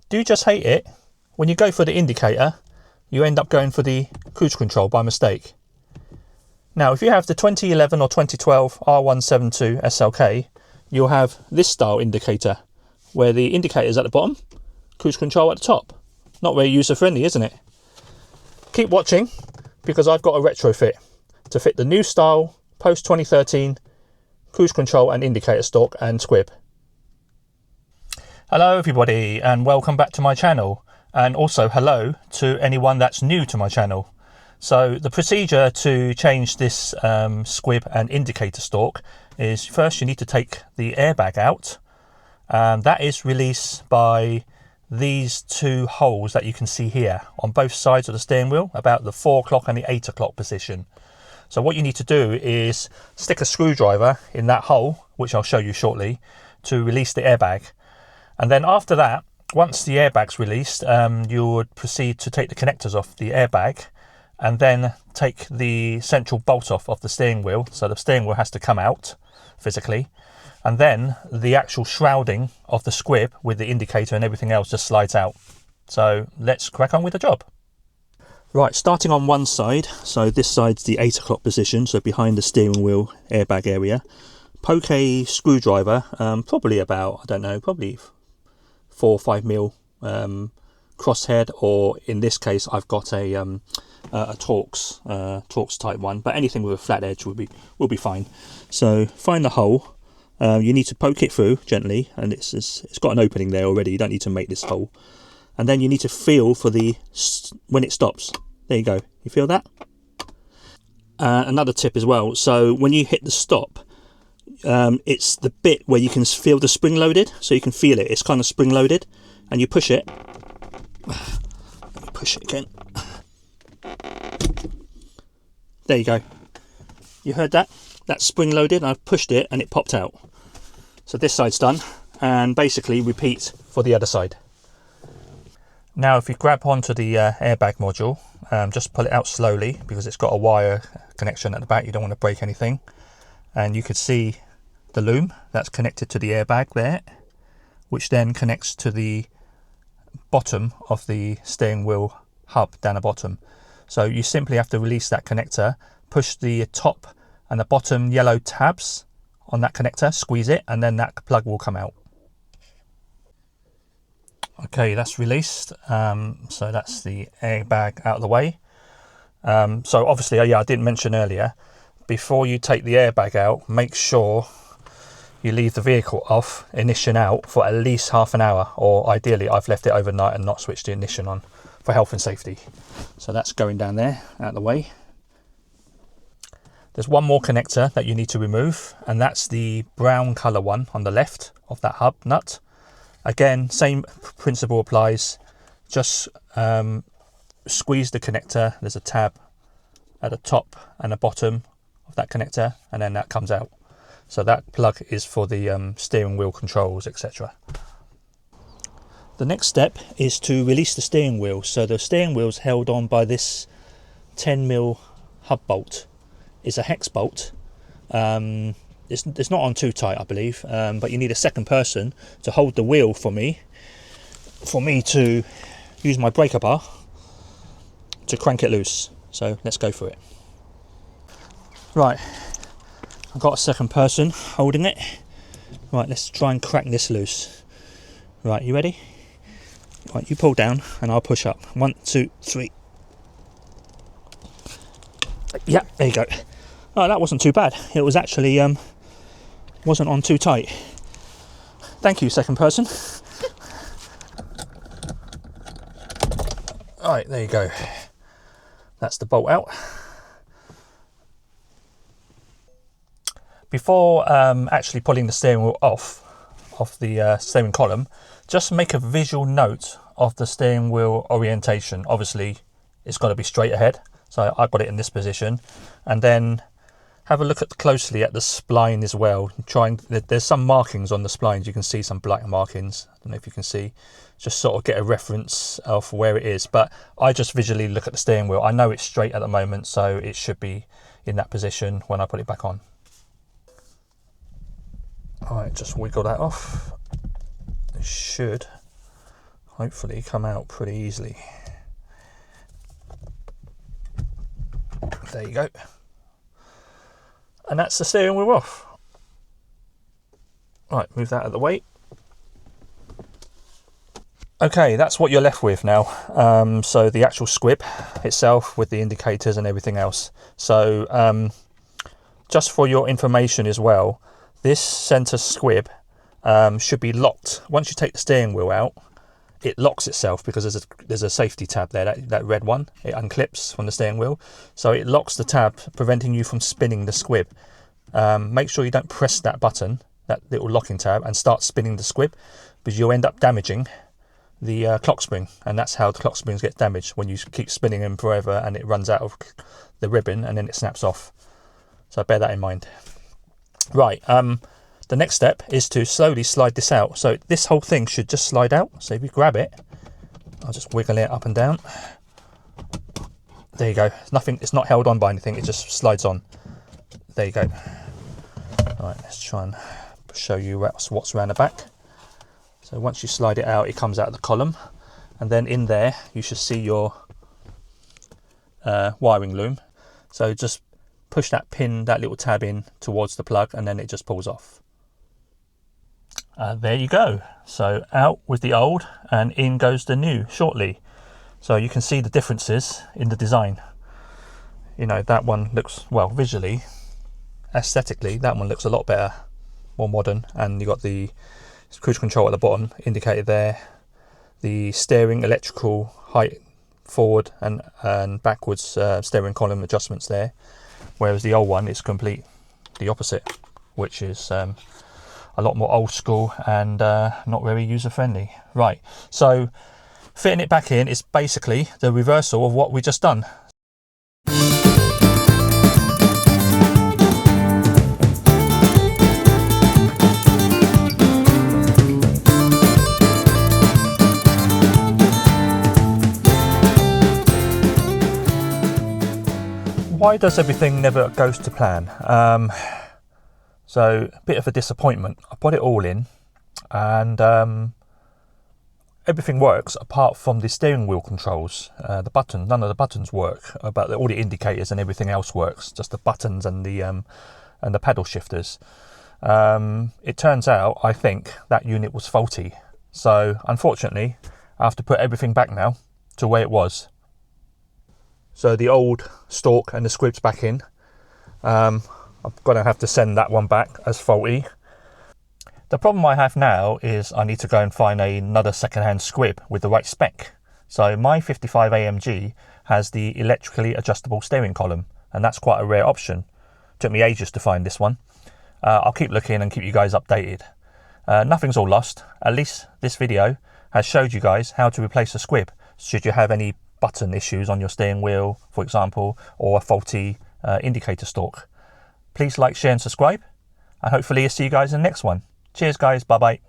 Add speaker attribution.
Speaker 1: do just hate it when you go for the indicator, you end up going for the cruise control by mistake. Now, if you have the 2011 or 2012 R172 SLK, you'll have this style indicator, where the indicator is at the bottom, cruise control at the top. Not very user friendly, isn't it? Keep watching, because I've got a retrofit to fit the new style post 2013 cruise control and indicator stalk and squib. Hello everybody, and welcome back to my channel, and also hello to anyone that's new to my channel. So the procedure to change this squib and indicator stalk is, first you need to take the airbag out. That is released by these two holes that you can see here on both sides of the steering wheel, about the 4 o'clock and the 8 o'clock position. So what you need to do is stick a screwdriver in that hole, which I'll show you shortly, to release the airbag. And then after that, once the airbag's released, you would proceed to take the connectors off the airbag and then take the central bolt off of the steering wheel. So the steering wheel has to come out physically. And then the actual shrouding of the squib with the indicator and everything else just slides out. So let's crack on with the job. Right, starting on one side, so this side's the 8 o'clock position, so behind the steering wheel airbag area. Poke a screwdriver, probably about, I don't know, probably 4 or 5 mil crosshead, or in this case I've got a Stalks type one, but anything with a flat edge will be fine. So find the hole. You need to poke it through gently, and it's got an opening there already. You don't need to make this hole. And then you need to feel for when it stops. There you go. You feel that? Another tip as well. So when you hit the stop, it's the bit where you can feel the spring loaded. So you can feel it. It's kind of spring loaded, and you push it. Let me push it again. There you go. You heard that? That's spring loaded. I've pushed it and it popped out. So this side's done, and basically repeat for the other side. Now if you grab onto the airbag module, just pull it out slowly, because it's got a wire connection at the back. You don't want to break anything. And you could see the loom that's connected to the airbag there, which then connects to the bottom of the steering wheel hub down the bottom. So you simply have to release that connector, push the top and the bottom yellow tabs on that connector, squeeze it, and then that plug will come out. Okay, that's released. So that's the airbag out of the way. So obviously, yeah, I didn't mention earlier, before you take the airbag out, make sure you leave the vehicle off, ignition out, for at least half an hour, or ideally I've left it overnight and not switched the ignition on for health and safety. So that's going down there, out of the way. There's one more connector that you need to remove, and that's the brown colour one on the left of that hub nut. Again, same principle applies. Just squeeze the connector. There's a tab at the top and the bottom of that connector, and then that comes out. So that plug is for the steering wheel controls, etc. The next step is to release the steering wheel. So the steering wheel is held on by this 10mm hub bolt. It's a hex bolt. It's not on too tight, I believe, but you need a second person to hold the wheel for me to use my breaker bar to crank it loose. So let's go for it. Right, I've got a second person holding it. Right, let's try and crack this loose. Right, you ready? Right, you pull down and I'll push up. 1, 2, 3. Yeah, there you go. Oh, that wasn't too bad. It was actually wasn't on too tight. Thank you, second person. Alright, there you go. That's the bolt out. Before actually pulling the steering wheel off the steering column, just make a visual note of the steering wheel orientation. Obviously, it's got to be straight ahead. So I've got it in this position, and then have a look closely at the spline as well. There's some markings on the splines. You can see some black markings. I don't know if you can see. Just sort of get a reference of where it is. But I just visually look at the steering wheel. I know it's straight at the moment, so it should be in that position when I put it back on. All right, just wiggle that off. It should hopefully come out pretty easily. There you go. And that's the steering wheel off. Right, move that out of the way. Okay, that's what you're left with now. So the actual squib itself with the indicators and everything else. So just for your information as well, this center squib should be locked. Once you take the steering wheel out, it locks itself because there's a safety tab there, that red one. It unclips from the steering wheel. So it locks the tab, preventing you from spinning the squib. Make sure you don't press that button, that little locking tab, and start spinning the squib, because you'll end up damaging the clock spring, and that's how the clock springs get damaged, when you keep spinning them forever and it runs out of the ribbon and then it snaps off. So bear that in mind. Right, the next step is to slowly slide this out. So this whole thing should just slide out. So if you grab it, I'll just wiggle it up and down. There you go. Nothing, it's not held on by anything, it just slides on. There you go. Right, let's try and show you what's around the back. So once you slide it out, it comes out of the column, and then in there you should see your wiring loom. So just push that pin, that little tab in towards the plug, and then it just pulls off. There you go. So out with the old and in goes the new shortly. So you can see the differences in the design. You know, that one looks, well, visually, aesthetically, that one looks a lot better, more modern, and you got the cruise control at the bottom indicated there, the steering electrical height forward and backwards steering column adjustments there, whereas the old one is complete the opposite, which is a lot more old school and not very user friendly. Right, so fitting it back in is basically the reversal of what we just done. Why does everything never goes to plan? So a bit of a disappointment. I put it all in, and everything works apart from the steering wheel controls. The buttons, none of the buttons work, but all the indicators and everything else works. Just the buttons and the paddle shifters. It turns out, I think, that unit was faulty. So unfortunately, I have to put everything back now to where it was. So the old stalk and the squibs back in. I'm going to have to send that one back as faulty. The problem I have now is I need to go and find another second-hand squib with the right spec. So my 55 AMG has the electrically adjustable steering column, and that's quite a rare option. Took me ages to find this one. I'll keep looking and keep you guys updated. Nothing's all lost. At least this video has showed you guys how to replace a squib, should you have any button issues on your steering wheel, for example, or a faulty indicator stalk. Please like, share and subscribe, and hopefully I'll see you guys in the next one. Cheers guys, bye bye.